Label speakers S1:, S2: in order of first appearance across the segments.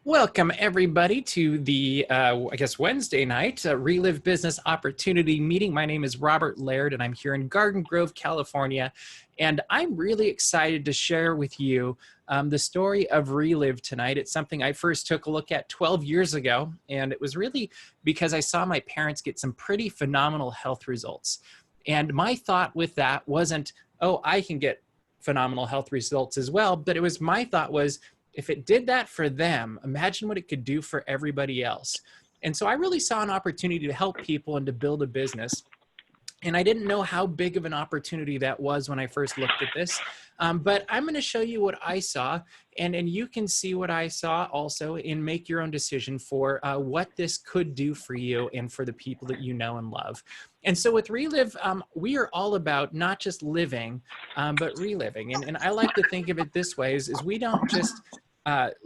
S1: Welcome everybody to the, I guess, Wednesday night RELIV Business Opportunity Meeting. My name is Robert Laird and I'm here in Garden Grove, California. And I'm really excited to share with you the story of RELIV tonight. It's something I first took a look at 12 years ago. And it was really because I saw my parents get some pretty phenomenal health results. And my thought with that wasn't, oh, I can get phenomenal health results as well. But it was, my thought was, if it did that for them, imagine what it could do for everybody else. And so I really saw an opportunity to help people and to build a business. And I didn't know how big of an opportunity that was when I first looked at this. But I'm going to show you what I saw, and you can see what I saw also and make your own decision for what this could do for you and for the people that you know and love. And so with RELIV, we are all about not just living, but reliving. And I like to think of it this way, is we don't just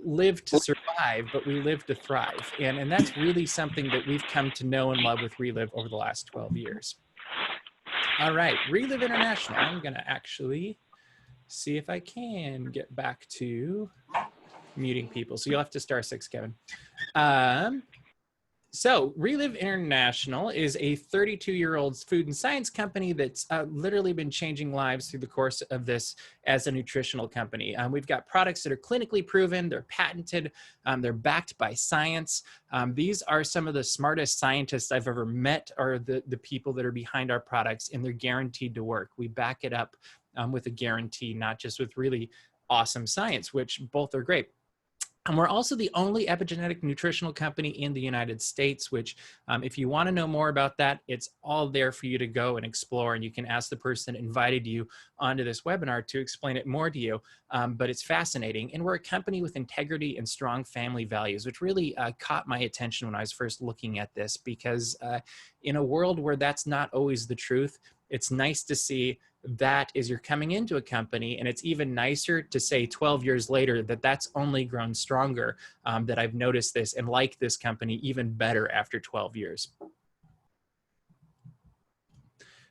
S1: live to survive, but we live to thrive. And that's really something that we've come to know and love with RELIV over the last 12 years. All right, RELIV International. I'm going to actually see if I can get back to muting people. So you'll have to star 6, Kevin. So RELIV International is a 32-year-old food and science company that's literally been changing lives through the course of this as a nutritional company. We've got products that are clinically proven, they're patented, they're backed by science. These are some of the smartest scientists I've ever met, are the people that are behind our products, and they're guaranteed to work. We back it up with a guarantee, not just with really awesome science, which both are great. And we're also the only epigenetic nutritional company in the United States, which if you want to know more about that, it's all there for you to go and explore. And you can ask the person that invited you onto this webinar to explain it more to you. But it's fascinating. And we're a company with integrity and strong family values, which really caught my attention when I was first looking at this, because in a world where that's not always the truth, it's nice to see that as you're coming into a company, and it's even nicer to say 12 years later that that's only grown stronger, that I've noticed this and like this company even better after 12 years.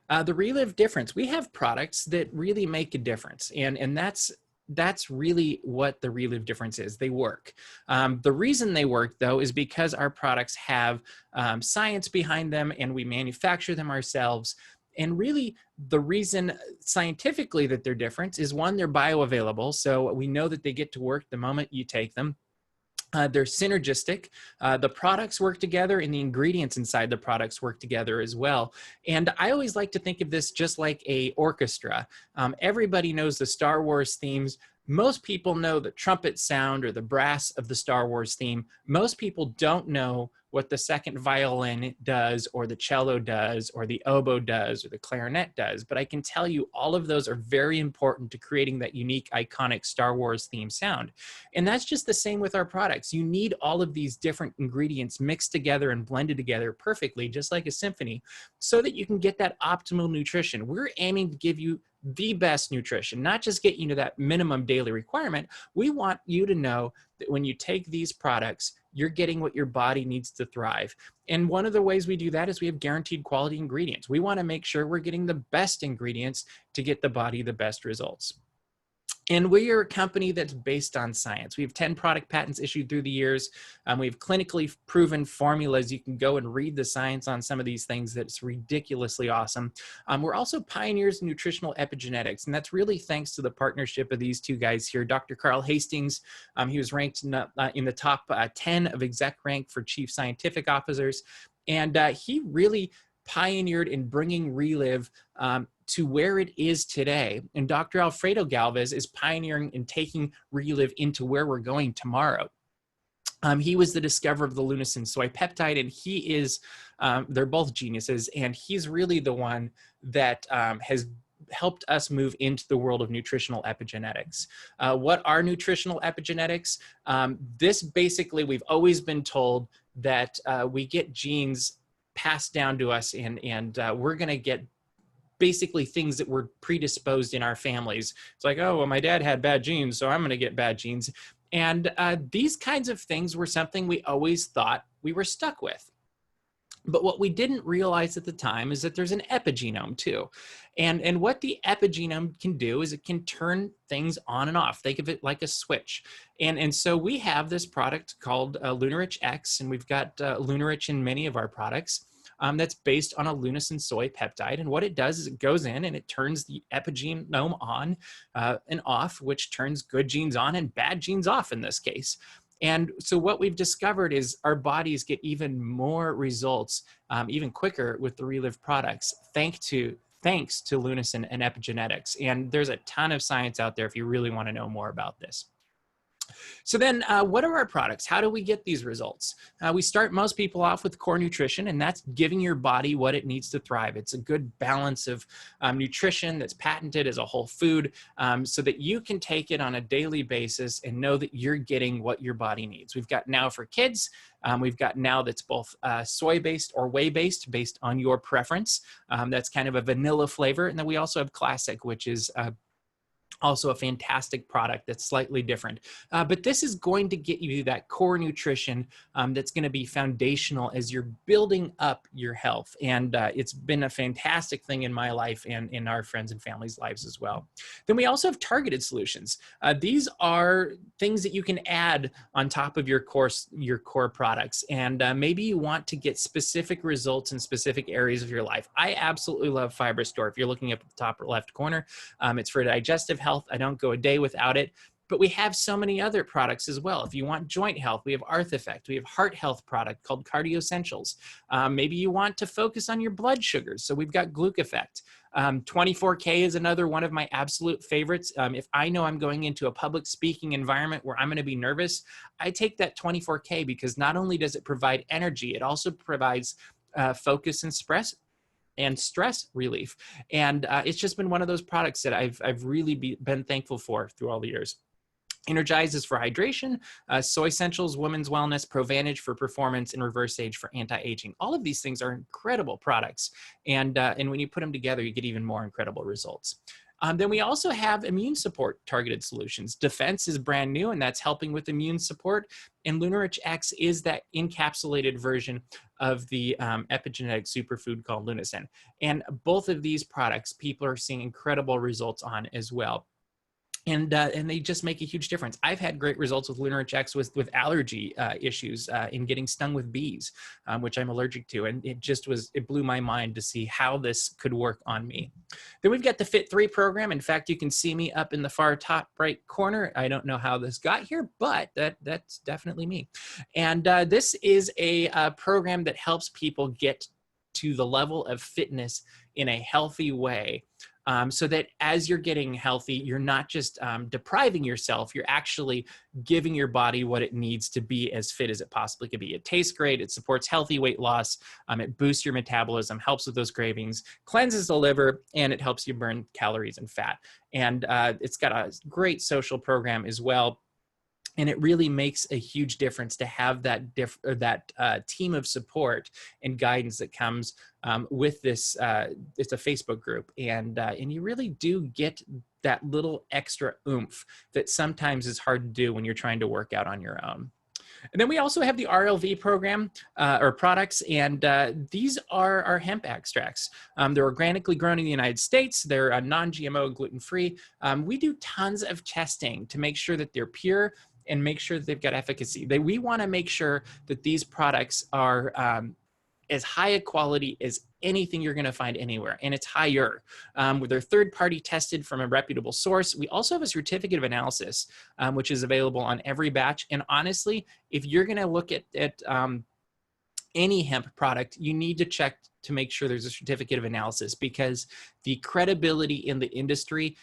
S1: The RELIV difference, we have products that really make a difference, and that's really what the RELIV difference is. They work. The reason they work, though, is because our products have science behind them and we manufacture them ourselves. And really, the reason scientifically that they're different is, one, they're bioavailable. So we know that they get to work the moment you take them. They're synergistic. The products work together and the ingredients inside the products work together as well. And I always like to think of this just like an orchestra. Everybody knows the Star Wars themes. Most people know the trumpet sound or the brass of the Star Wars theme. Most people don't know what the second violin does, or the cello does, or the oboe does, or the clarinet does. But I can tell you all of those are very important to creating that unique, iconic Star Wars theme sound. And that's just the same with our products. You need all of these different ingredients mixed together and blended together perfectly, just like a symphony, so that you can get that optimal nutrition. We're aiming to give you the best nutrition, not just get you to that minimum daily requirement. We want you to know that when you take these products, you're getting what your body needs to thrive. And one of the ways we do that is we have guaranteed quality ingredients. We want to make sure we're getting the best ingredients to get the body the best results. And we are a company that's based on science. We have 10 product patents issued through the years. We have clinically proven formulas. You can go and read the science on some of these things. That's ridiculously awesome. We're also pioneers in nutritional epigenetics, and that's really thanks to the partnership of these two guys here. Dr. Carl Hastings, he was ranked in the top 10 of exec rank for chief scientific officers, and he really pioneered in bringing RELIV to where it is today. And Dr. Alfredo Galvez is pioneering in taking RELIV into where we're going tomorrow. He was the discoverer of the Lunasin soy peptide, and he is, they're both geniuses, and he's really the one that has helped us move into the world of nutritional epigenetics. What are nutritional epigenetics? This basically, we've always been told that we get genes passed down to us, and we're going to get basically things that were predisposed in our families. It's like, oh, well, my dad had bad genes, so I'm going to get bad genes. And these kinds of things were something we always thought we were stuck with. But what we didn't realize at the time is that there's an epigenome too. And what the epigenome can do is it can turn things on and off. Think of it like a switch. And so we have this product called Lunarich X, and we've got Lunarich in many of our products. That's based on a lunasin soy peptide. And what it does is it goes in and it turns the epigenome on and off, which turns good genes on and bad genes off in this case. And so what we've discovered is our bodies get even more results, even quicker with the RELIV products, thanks to lunasin and epigenetics. And there's a ton of science out there if you really want to know more about this. So then what are our products? How do we get these results? We start most people off with core nutrition, and that's giving your body what it needs to thrive. It's a good balance of nutrition that's patented as a whole food so that you can take it on a daily basis and know that you're getting what your body needs. We've got now for kids. We've got now that's both soy-based or whey-based based on your preference. That's kind of a vanilla flavor. And then we also have classic, which is also a fantastic product that's slightly different. But this is going to get you that core nutrition that's going to be foundational as you're building up your health. And it's been a fantastic thing in my life and in our friends and family's lives as well. Then we also have targeted solutions. These are things that you can add on top of your core products. And maybe you want to get specific results in specific areas of your life. I absolutely love Fiber Store. If you're looking up at the top left corner, it's for digestive health. I don't go a day without it. But we have so many other products as well. If you want joint health, we have Arth Effect. We have heart health product called Cardio Essentials. Maybe you want to focus on your blood sugars. So we've got Gluc Effect. 24K is another one of my absolute favorites. If I know I'm going into a public speaking environment where I'm going to be nervous, I take that 24K because not only does it provide energy, it also provides focus and stress relief. And it's just been one of those products that I've really been thankful for through all the years. Energize is for hydration, Soy Essentials, women's wellness, Provantage for performance, and Reverse Age for anti-aging. All of these things are incredible products. And when you put them together, you get even more incredible results. Then we also have immune support targeted solutions. Defense is brand new, and that's helping with immune support. And Lunarich X is that encapsulated version of the epigenetic superfood called lunasin. And both of these products, people are seeing incredible results on as well. And they just make a huge difference. I've had great results with Lunarich X with allergy issues in getting stung with bees, which I'm allergic to. And it blew my mind to see how this could work on me. Then we've got the Fit3 program. In fact, you can see me up in the far top right corner. I don't know how this got here, but that's definitely me. And this is a program that helps people get to the level of fitness in a healthy way. So that as you're getting healthy, you're not just depriving yourself, you're actually giving your body what it needs to be as fit as it possibly could be. It tastes great, it supports healthy weight loss, it boosts your metabolism, helps with those cravings, cleanses the liver, and it helps you burn calories and fat. And it's got a great social program as well. And it really makes a huge difference to have that team of support and guidance that comes with this. It's a Facebook group, and you really do get that little extra oomph that sometimes is hard to do when you're trying to work out on your own. And then we also have the RELIV program or products, and these are our hemp extracts. They're organically grown in the United States. They're non-GMO, gluten-free. We do tons of testing to make sure that they're pure and make sure that they've got efficacy. We want to make sure that these products are as high a quality as anything you're going to find anywhere, and it's higher. They're third-party tested from a reputable source. We also have a certificate of analysis, which is available on every batch. And honestly, if you're going to look at any hemp product, you need to check to make sure there's a certificate of analysis, because the credibility in the industry,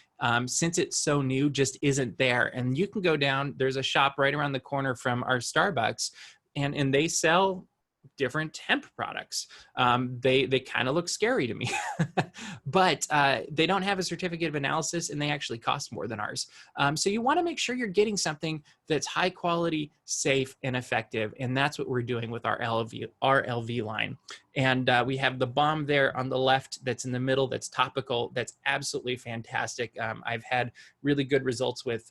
S1: since it's so new, just isn't there. And you can go down, there's a shop right around the corner from our Starbucks, and they sell different hemp products. They kind of look scary to me, but they don't have a certificate of analysis, and they actually cost more than ours. So you want to make sure you're getting something that's high quality, safe, and effective. And that's what we're doing with our RELIV line. And we have the balm there on the left that's in the middle, that's topical, that's absolutely fantastic. I've had really good results with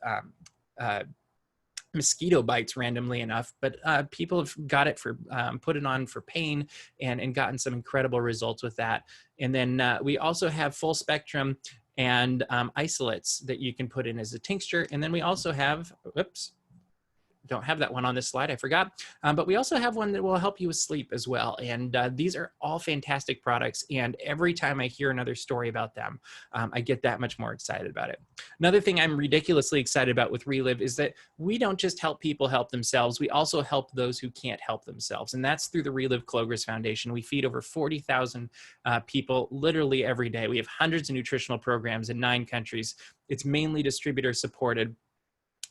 S1: mosquito bites randomly enough, but people have got it for put it on for pain and gotten some incredible results with that. And then we also have full spectrum and isolates that you can put in as a tincture. And then we also have, whoops, don't have that one on this slide, I forgot. But we also have one that will help you with sleep as well. And these are all fantastic products. And every time I hear another story about them, I get that much more excited about it. Another thing I'm ridiculously excited about with RELIV is that we don't just help people help themselves, we also help those who can't help themselves. And that's through the RELIV Cloggers Foundation. We feed over 40,000 people literally every day. We have hundreds of nutritional programs in 9 countries. It's mainly distributor supported.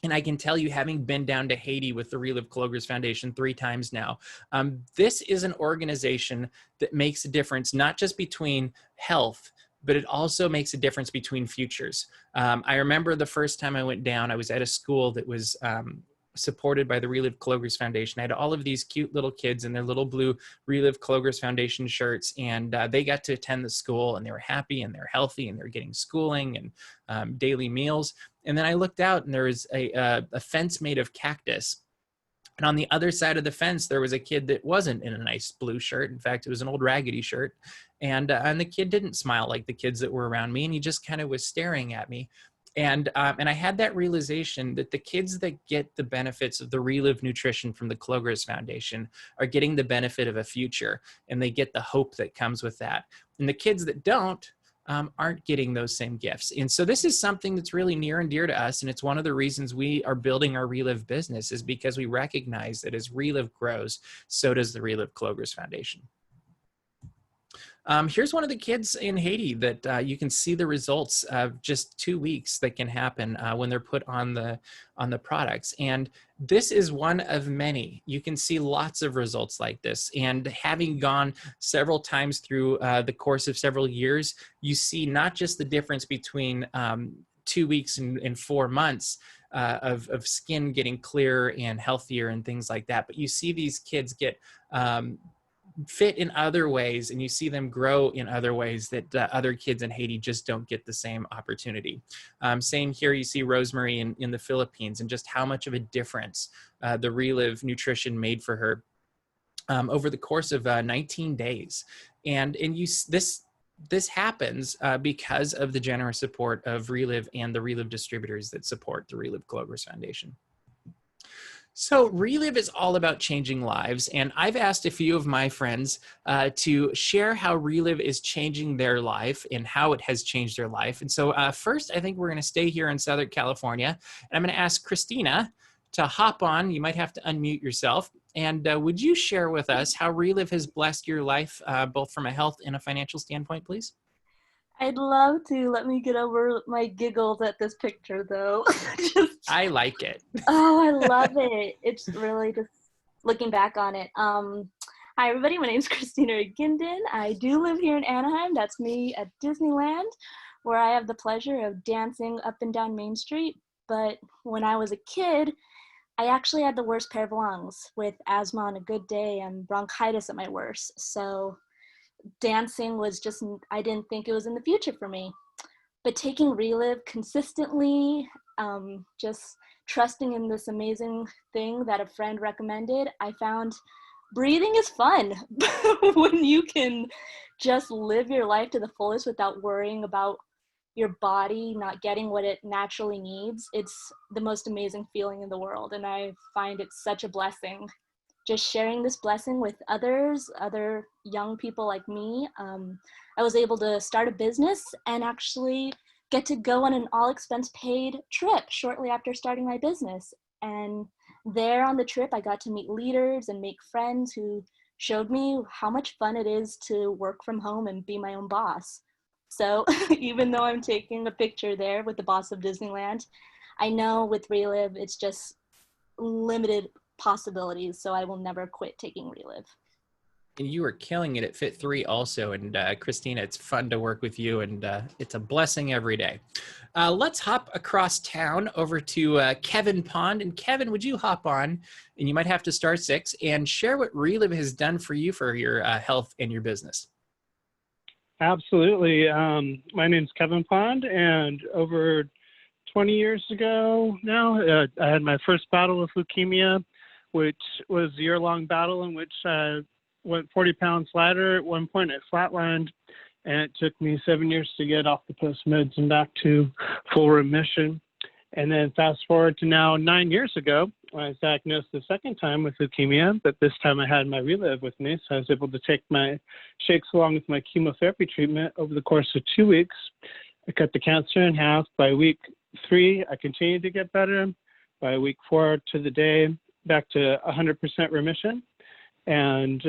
S1: And I can tell you, having been down to Haiti with the RELIV Cloggers Foundation 3 times now, this is an organization that makes a difference, not just between health, but it also makes a difference between futures. I remember the first time I went down, I was at a school that was supported by the RELIV Cloggers Foundation. I had all of these cute little kids in their little blue RELIV Cloggers Foundation shirts, and they got to attend the school, and they were happy, and they're healthy, and they're getting schooling and daily meals. And then I looked out, and there was a fence made of cactus. And on the other side of the fence, there was a kid that wasn't in a nice blue shirt. In fact, it was an old raggedy shirt. And the kid didn't smile like the kids that were around me, and he just kind of was staring at me. And I had that realization that the kids that get the benefits of the RELIV nutrition from the Cloggers Foundation are getting the benefit of a future, and they get the hope that comes with that. And the kids that don't aren't getting those same gifts. And so this is something that's really near and dear to us. And it's one of the reasons we are building our RELIV business, is because we recognize that as RELIV grows, so does the RELIV Cloggers Foundation. Here's one of the kids in Haiti that you can see the results of just 2 weeks that can happen when they're put on the products. And this is one of many. You can see lots of results like this. And having gone several times through the course of several years, you see not just the difference between 2 weeks and 4 months of skin getting clearer and healthier and things like that, but you see these kids get fit in other ways, and you see them grow in other ways that other kids in Haiti just don't get the same opportunity. Same here, you see Rosemary in the Philippines, and just how much of a difference the RELIV nutrition made for her over the course of 19 days. And this happens because of the generous support of RELIV and the RELIV distributors that support the RELIV Cloggers Foundation. So RELIV is all about changing lives, and I've asked a few of my friends to share how RELIV is changing their life and how it has changed their life. And so first, I think we're going to stay here in Southern California, and I'm going to ask Christina to hop on. You might have to unmute yourself. And would you share with us how RELIV has blessed your life, both from a health and a financial standpoint, please?
S2: I'd love to. Let me get over my giggles at this picture, though.
S1: I like it.
S2: Oh, I love it. It's really just looking back on it. Hi, everybody. My name is Christina Ginden. I do live here in Anaheim. That's me at Disneyland, where I have the pleasure of dancing up and down Main Street. But when I was a kid, I actually had the worst pair of lungs, with asthma on a good day and bronchitis at my worst. So dancing was just, I didn't think it was in the future for me. But taking RELIV consistently, just trusting in this amazing thing that a friend recommended, I found breathing is fun. When you can just live your life to the fullest without worrying about your body not getting what it naturally needs, it's the most amazing feeling in the world. And I find it such a blessing. Just sharing this blessing with others, other young people like me. I was able to start a business and actually get to go on an all-expense paid trip shortly after starting my business. And there on the trip, I got to meet leaders and make friends who showed me how much fun it is to work from home and be my own boss. So even though I'm taking a picture there with the boss of Disneyland, I know with RELIV, it's just limited possibilities, so I will never quit taking RELIV.
S1: And you are killing it at Fit3 also. And Christina, it's fun to work with you, and it's a blessing every day. Let's hop across town over to Kevin Pond. And Kevin, would you hop on, and you might have to star 6, and share what RELIV has done for you for your health and your business?
S3: Absolutely. My name's Kevin Pond, and over 20 years ago now. I had my first battle with leukemia, which was a year-long battle in which I went 40 pounds lighter. At one point, I flatlined, and it took me 7 years to get off the post meds and back to full remission. And then fast forward to now 9 years ago, I was diagnosed the second time with leukemia, but this time I had my RELIV with me, so I was able to take my shakes along with my chemotherapy treatment over the course of 2 weeks. I cut the cancer in half. By week 3, I continued to get better. By week 4 to the day, back to 100% remission. And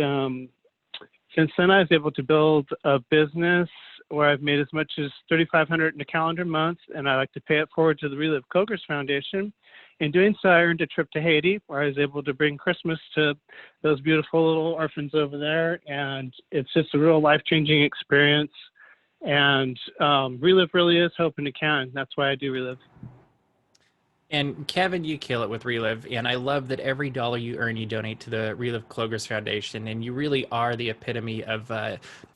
S3: since then, I was able to build a business where I've made as much as $3,500 in a calendar month, and I like to pay it forward to the RELIV Kogers Foundation. In doing so, I earned a trip to Haiti, where I was able to bring Christmas to those beautiful little orphans over there, and it's just a real life-changing experience. And RELIV really is hope in a can. That's why I do RELIV.
S1: And Kevin, you kill it with RELIV, and I love that every dollar you earn, you donate to the RELIV Kogers Foundation, and you really are the epitome of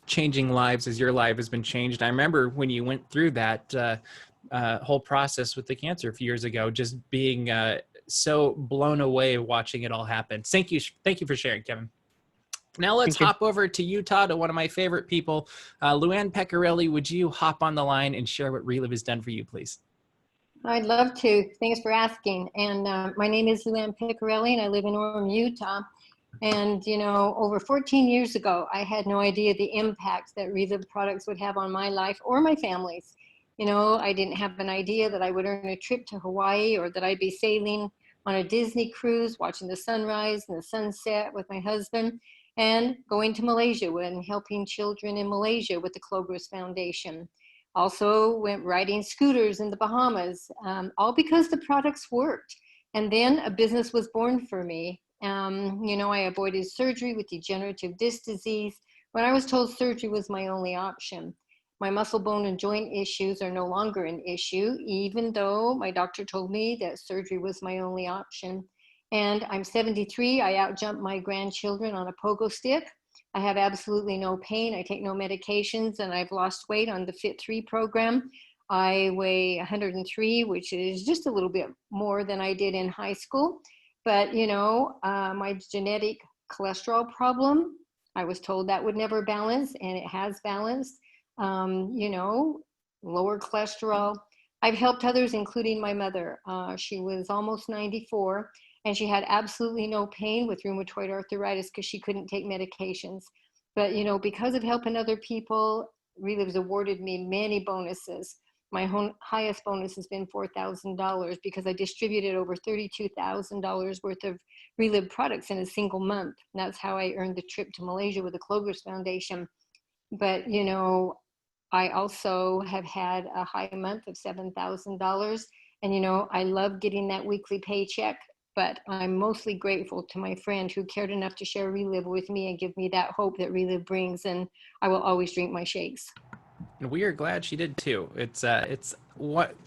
S1: changing lives as your life has been changed. I remember when you went through that whole process with the cancer a few years ago, just being so blown away watching it all happen. Thank you for sharing, Kevin. Now let's hop over to Utah, to one of my favorite people. Luann Pecorelli, would you hop on the line and share what RELIV has done for you, please?
S4: I'd love to. Thanks for asking. And my name is Luann Pecorelli, and I live in Orem, Utah. And, you know, over 14 years ago, I had no idea the impact that RELIV products would have on my life or my family's. You know, I didn't have an idea that I would earn a trip to Hawaii, or that I'd be sailing on a Disney cruise, watching the sunrise and the sunset with my husband, and going to Malaysia and helping children in Malaysia with the Kogers Foundation. Also went riding scooters in the Bahamas, all because the products worked. And then a business was born for me. You know, I avoided surgery with degenerative disc disease when I was told surgery was my only option. My muscle, bone, and joint issues are no longer an issue, even though my doctor told me that surgery was my only option. And I'm 73, I outjumped my grandchildren on a pogo stick. I have absolutely no pain. I take no medications, and I've lost weight on the Fit3 program. I weigh 103, which is just a little bit more than I did in high school. But, you know, my genetic cholesterol problem, I was told that would never balance, and it has balanced. You know, lower cholesterol. I've helped others, including my mother. She was almost 94. And she had absolutely no pain with rheumatoid arthritis because she couldn't take medications. But, you know, because of helping other people, RELIV's awarded me many bonuses. My highest bonus has been $4,000 because I distributed over $32,000 worth of RELIV products in a single month. And that's how I earned the trip to Malaysia with the Kogers Foundation. But, you know, I also have had a high month of $7,000. And, you know, I love getting that weekly paycheck. But I'm mostly grateful to my friend who cared enough to share RELIV with me and give me that hope that RELIV brings, and I will always drink my shakes.
S1: And we are glad she did too. It's what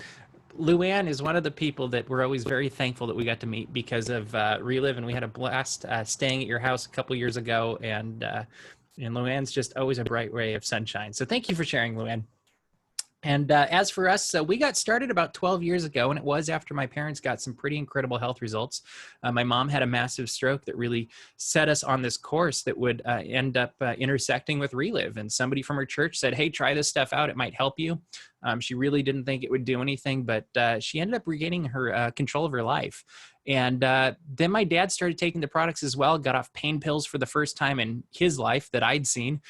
S1: Luann is one of the people that we're always very thankful that we got to meet because of RELIV, and we had a blast staying at your house a couple years ago, and Luann's just always a bright ray of sunshine. So thank you for sharing, Luann. And as for us, we got started about 12 years ago, and it was after my parents got some pretty incredible health results. My mom had a massive stroke that really set us on this course that would end up intersecting with RELIV. And somebody from her church said, hey, try this stuff out. It might help you. She really didn't think it would do anything, but she ended up regaining her control of her life. And then my dad started taking the products as well, got off pain pills for the first time in his life that I'd seen.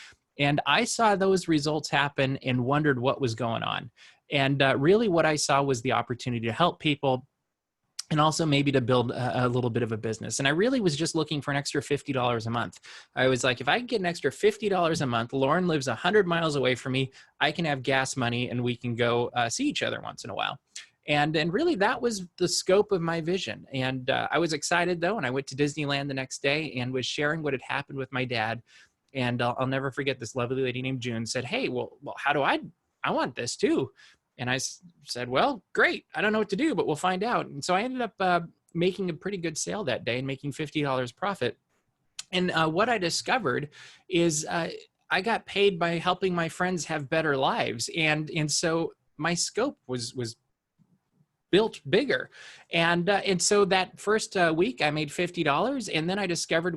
S1: And I saw those results happen and wondered what was going on. And really what I saw was the opportunity to help people and also maybe to build a little bit of a business. And I really was just looking for an extra $50 a month. I was like, if I can get an extra $50 a month, Lauren lives 100 miles away from me, I can have gas money and we can go see each other once in a while. And really that was the scope of my vision. And I was excited though, and I went to Disneyland the next day and was sharing what had happened with my dad. And I'll never forget, this lovely lady named June said, hey, well, how do I want this too. And I said, well, great. I don't know what to do, but we'll find out. And so I ended up making a pretty good sale that day and making $50 profit. And what I discovered is I got paid by helping my friends have better lives. And so my scope was built bigger. And so that first week I made $50, and then I discovered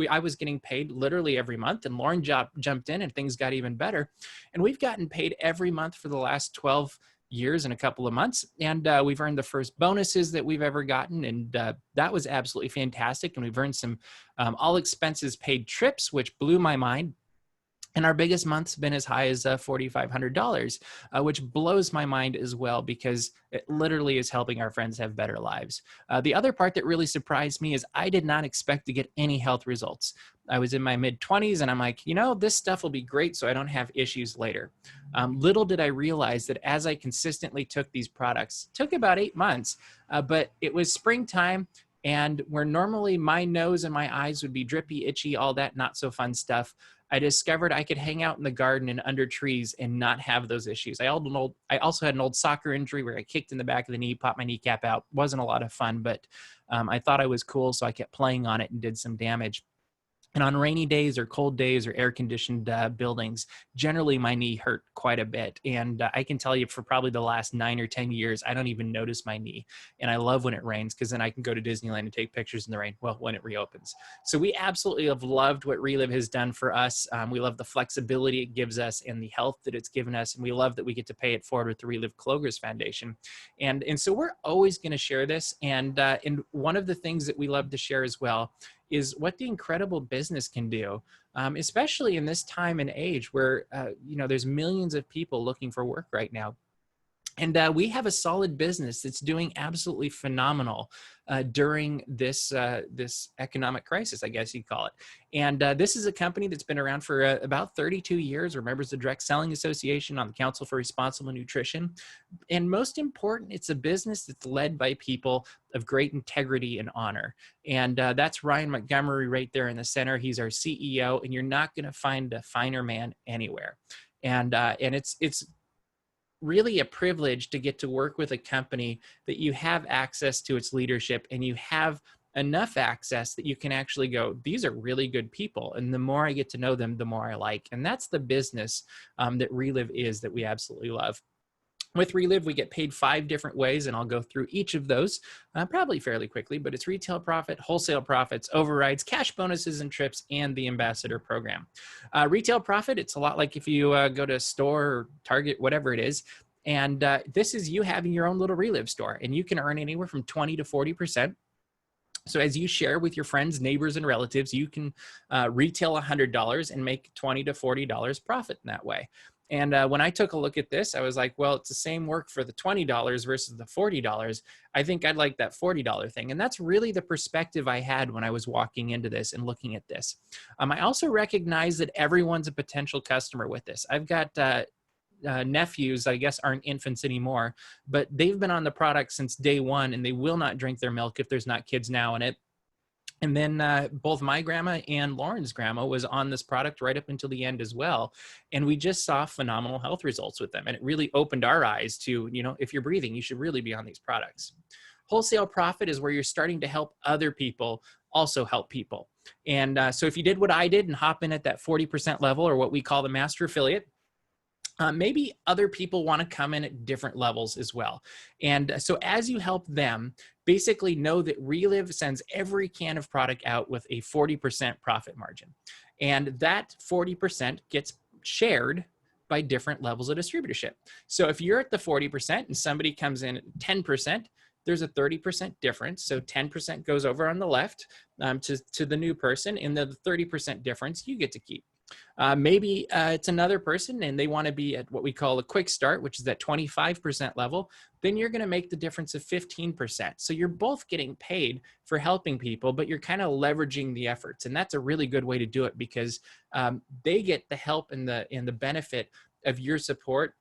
S1: I was getting paid literally every month, and Lauren jumped in and things got even better. And we've gotten paid every month for the last 12 years and a couple of months. And we've earned the first bonuses that we've ever gotten. And that was absolutely fantastic. And we've earned some all expenses paid trips, which blew my mind. And our biggest month's been as high as $4,500, which blows my mind as well, because it literally is helping our friends have better lives. The other part that really surprised me is I did not expect to get any health results. I was in my mid-20s and I'm like, this stuff will be great so I don't have issues later. Little did I realize that as I consistently took these products, took about 8 months, but it was springtime, and where normally my nose and my eyes would be drippy, itchy, all that not so fun stuff, I discovered I could hang out in the garden and under trees and not have those issues. I also had an old soccer injury where I kicked in the back of the knee, popped my kneecap out. Wasn't a lot of fun, but I thought I was cool, so I kept playing on it and did some damage. And on rainy days or cold days or air-conditioned buildings, generally my knee hurt quite a bit. And I can tell you for probably the last 9 or 10 years, I don't even notice my knee. And I love when it rains, because then I can go to Disneyland and take pictures in the rain, well, when it reopens. So we absolutely have loved what RELIV has done for us. We love the flexibility it gives us and the health that it's given us. And we love that we get to pay it forward with the RELIV Clogers Foundation. And so we're always going to share this. And one of the things that we love to share as well is what the incredible business can do, especially in this time and age where, there's millions of people looking for work right now. And we have a solid business that's doing absolutely phenomenal during this economic crisis, I guess you'd call it. And this is a company that's been around for about 32 years. We're members of the Direct Selling Association, on the Council for Responsible Nutrition. And most important, it's a business that's led by people of great integrity and honor. And that's Ryan Montgomery right there in the center. He's our CEO, and you're not going to find a finer man anywhere. And it's really a privilege to get to work with a company that you have access to its leadership, and you have enough access that you can actually go, these are really good people. And the more I get to know them, the more I like. And that's the business that RELIV is, that we absolutely love. With RELIV, we get paid 5 different ways, and I'll go through each of those probably fairly quickly, but it's retail profit, wholesale profits, overrides, cash bonuses and trips, and the ambassador program. Retail profit, it's a lot like if you go to a store or Target, whatever it is, and this is you having your own little RELIV store, and you can earn anywhere from 20 to 40%. So as you share with your friends, neighbors, and relatives, you can retail $100 and make $20 to $40 profit in that way. And when I took a look at this, I was like, well, it's the same work for the $20 versus the $40. I think I'd like that $40 thing. And that's really the perspective I had when I was walking into this and looking at this. I also recognize that everyone's a potential customer with this. I've got nephews, I guess, aren't infants anymore, but they've been on the product since day one, and they will not drink their milk if there's not kids now in it. And then both my grandma and Lauren's grandma was on this product right up until the end as well. And we just saw phenomenal health results with them. And it really opened our eyes to, if you're breathing, you should really be on these products. Wholesale profit is where you're starting to help other people also help people. And so if you did what I did and hop in at that 40% level, or what we call the master affiliate, maybe other people want to come in at different levels as well. And so as you help them, basically know that RELIV sends every can of product out with a 40% profit margin. And that 40% gets shared by different levels of distributorship. So if you're at the 40% and somebody comes in at 10%, there's a 30% difference. So 10% goes over on the left to the new person, and the 30% difference you get to keep. Maybe it's another person and they want to be at what we call a quick start, which is that 25% level. Then you're going to make the difference of 15%. So you're both getting paid for helping people, but you're kind of leveraging the efforts. And that's a really good way to do it, because they get the help and the benefit of your support.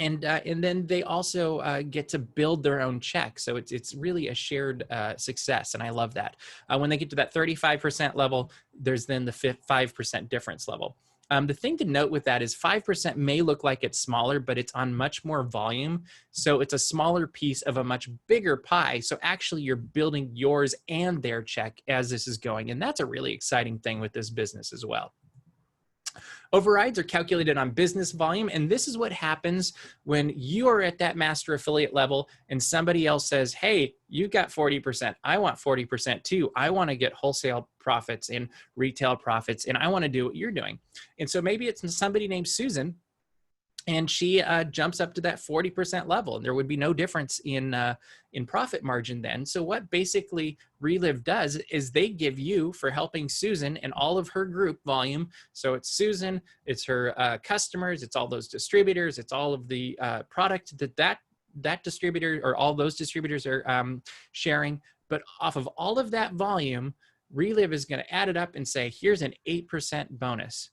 S1: And then they also get to build their own check. So it's really a shared success. And I love that. When they get to that 35% level, there's then the 5% difference level. The thing to note with that is 5% may look like it's smaller, but it's on much more volume. So it's a smaller piece of a much bigger pie. So actually you're building yours and their check as this is going. And that's a really exciting thing with this business as well. Overrides are calculated on business volume, and this is what happens when you are at that master affiliate level and somebody else says, hey, you got 40%. I want 40% too. I want to get wholesale profits and retail profits, and I want to do what you're doing. And so maybe it's somebody named Susan, and she jumps up to that 40% level, and there would be no difference in profit margin then. So what basically RELIV does is they give you, for helping Susan and all of her group volume, so it's Susan, it's her customers, it's all those distributors, it's all of the product that distributor or all those distributors are sharing, but off of all of that volume, RELIV is going to add it up and say, here's an 8% bonus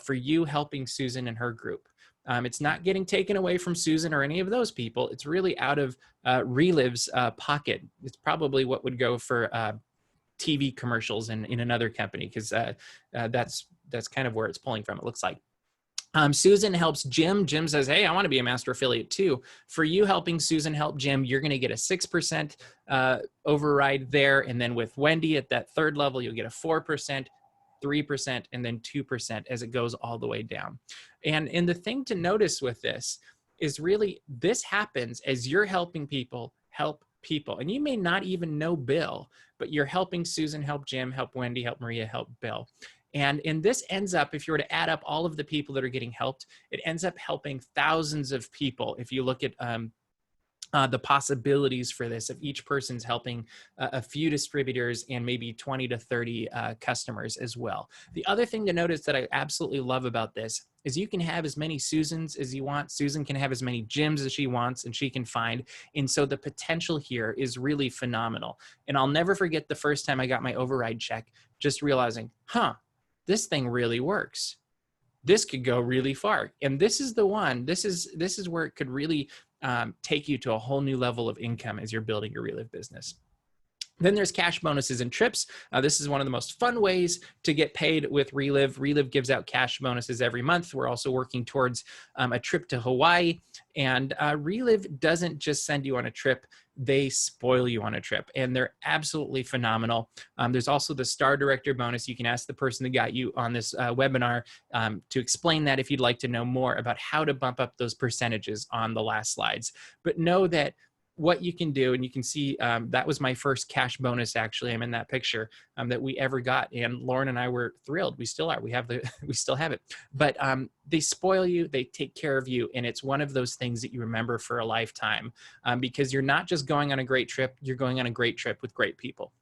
S1: for you helping Susan and her group. It's not getting taken away from Susan or any of those people. It's really out of RELIV's pocket. It's probably what would go for TV commercials in another company, because that's kind of where it's pulling from, it looks like. Susan helps Jim. Jim says, hey, I want to be a master affiliate too. For you helping Susan help Jim, you're going to get a 6% override there. And then with Wendy at that third level, you'll get a 4%. 3%, and then 2% as it goes all the way down. And the thing to notice with this is really this happens as you're helping people help people. And you may not even know Bill, but you're helping Susan help Jim, help Wendy, help Maria, help Bill. And this ends up, if you were to add up all of the people that are getting helped, it ends up helping thousands of people. If you look at the possibilities for this, if each person's helping a few distributors and maybe 20 to 30 customers as well. The other thing to notice that I absolutely love about this is you can have as many Susans as you want. Susan can have as many Jims as she wants and she can find. And so the potential here is really phenomenal. And I'll never forget the first time I got my override check, just realizing, this thing really works. This could go really far. And this is the one, this is where it could really take you to a whole new level of income as you're building your RELIV business. Then there's cash bonuses and trips. This is one of the most fun ways to get paid with RELIV. RELIV gives out cash bonuses every month. We're also working towards a trip to Hawaii. And RELIV doesn't just send you on a trip, they spoil you on a trip. And they're absolutely phenomenal. There's also the Star Director bonus. You can ask the person that got you on this webinar to explain that if you'd like to know more about how to bump up those percentages on the last slides. But know that what you can do, and you can see that was my first cash bonus, actually. I'm in that picture that we ever got, and Lauren and I were thrilled. We still are. We still have it. But they spoil you, they take care of you, and it's one of those things that you remember for a lifetime because you're not just going on a great trip, you're going on a great trip with great people.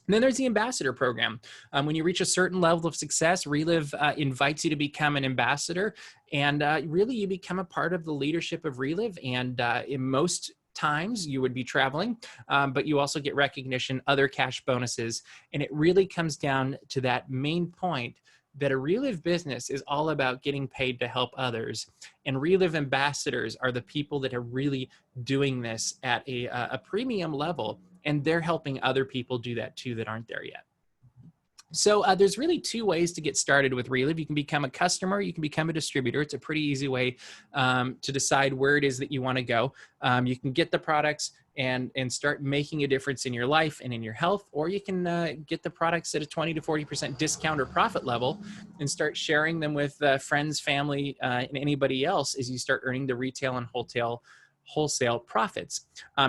S1: And then there's the ambassador program. When you reach a certain level of success, RELIV invites you to become an ambassador, and really you become a part of the leadership of RELIV. And in most times you would be traveling, but you also get recognition, other cash bonuses, and it really comes down to that main point that a RELIV business is all about getting paid to help others. And RELIV ambassadors are the people that are really doing this at a premium level, and they're helping other people do that too that aren't there yet. So there's really two ways to get started with RELIV. You can become a customer, you can become a distributor. It's a pretty easy way to decide where it is that you want to go. You can get the products and start making a difference in your life and in your health, or you can get the products at a 20 to 40% discount or profit level and start sharing them with friends, family, and anybody else as you start earning the retail and wholesale profits.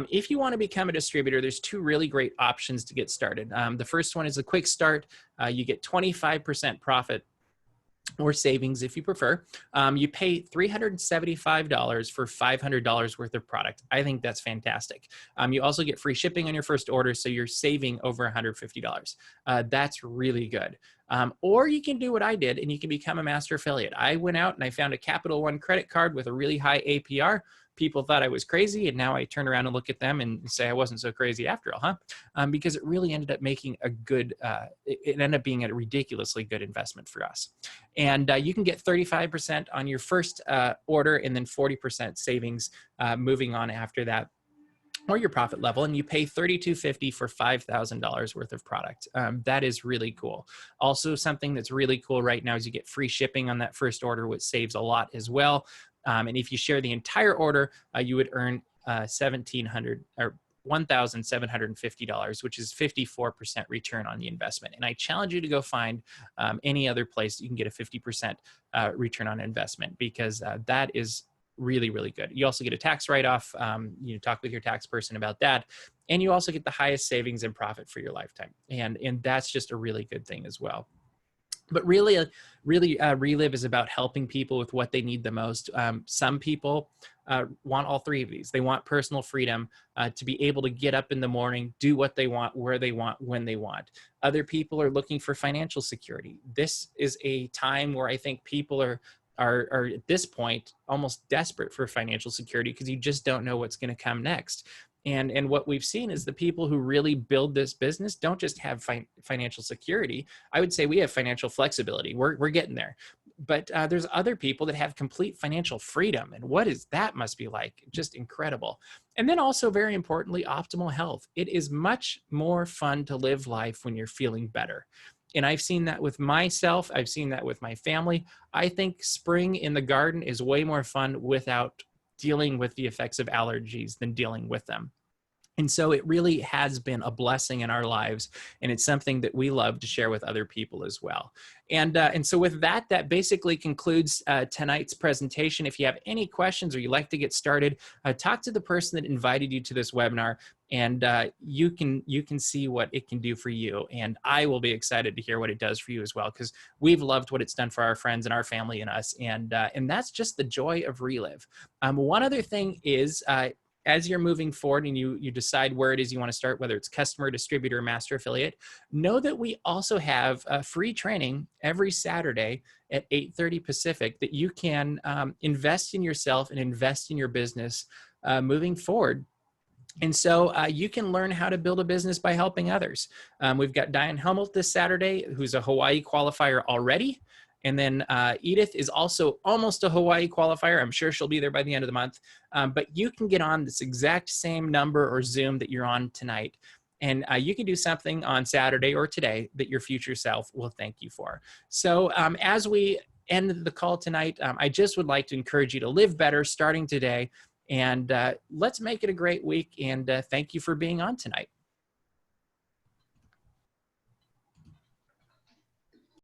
S1: If you want to become a distributor, there's two really great options to get started. The first one is a quick start. You get 25% profit or savings if you prefer. You pay $375 for $500 worth of product. I think that's fantastic. You also get free shipping on your first order, so you're saving over $150. That's really good. Or you can do what I did and you can become a master affiliate. I went out and I found a Capital One credit card with a really high APR. People thought I was crazy, and now I turn around and look at them and say I wasn't so crazy after all, because it really ended up making a good, it ended up being a ridiculously good investment for us. And you can get 35% on your first order and then 40% savings moving on after that, or your profit level, and you pay $32.50 for $5,000 worth of product. That is really cool. Also, something that's really cool right now is you get free shipping on that first order, which saves a lot as well. And if you share the entire order, you would earn $1,700 or $1,750, which is 54% return on the investment. And I challenge you to go find any other place you can get a 50% return on investment, because that is really, really good. You also get a tax write-off. You talk with your tax person about that. And you also get the highest savings and profit for your lifetime. And that's just a really good thing as well. But really, RELIV is about helping people with what they need the most. Some people want all three of these. They want personal freedom to be able to get up in the morning, do what they want, where they want, when they want. Other people are looking for financial security. This is a time where I think people are at this point almost desperate for financial security, because you just don't know what's going to come next. And what we've seen is the people who really build this business don't just have financial security. I would say we have financial flexibility. We're getting there. But there's other people that have complete financial freedom. And what is that must be like? Just incredible. And then also, very importantly, optimal health. It is much more fun to live life when you're feeling better. And I've seen that with myself. I've seen that with my family. I think spring in the garden is way more fun without dealing with the effects of allergies than dealing with them. And so it really has been a blessing in our lives, and it's something that we love to share with other people as well. And so with that, that basically concludes tonight's presentation. If you have any questions or you'd like to get started, talk to the person that invited you to this webinar, and you can see what it can do for you. And I will be excited to hear what it does for you as well, because we've loved what it's done for our friends and our family and us. And that's just the joy of RELIV. One other thing is, as you're moving forward and you decide where it is you want to start, whether it's customer, distributor, master affiliate, know that we also have a free training every Saturday at 8:30 Pacific that you can invest in yourself and invest in your business moving forward. And so you can learn how to build a business by helping others. We've got Diane Helmut this Saturday, who's a Hawaii qualifier already. And then Edith is also almost a Hawaii qualifier. I'm sure she'll be there by the end of the month. But you can get on this exact same number or Zoom that you're on tonight. And you can do something on Saturday or today that your future self will thank you for. So as we end the call tonight, I just would like to encourage you to live better starting today. And let's make it a great week. And thank you for being on tonight.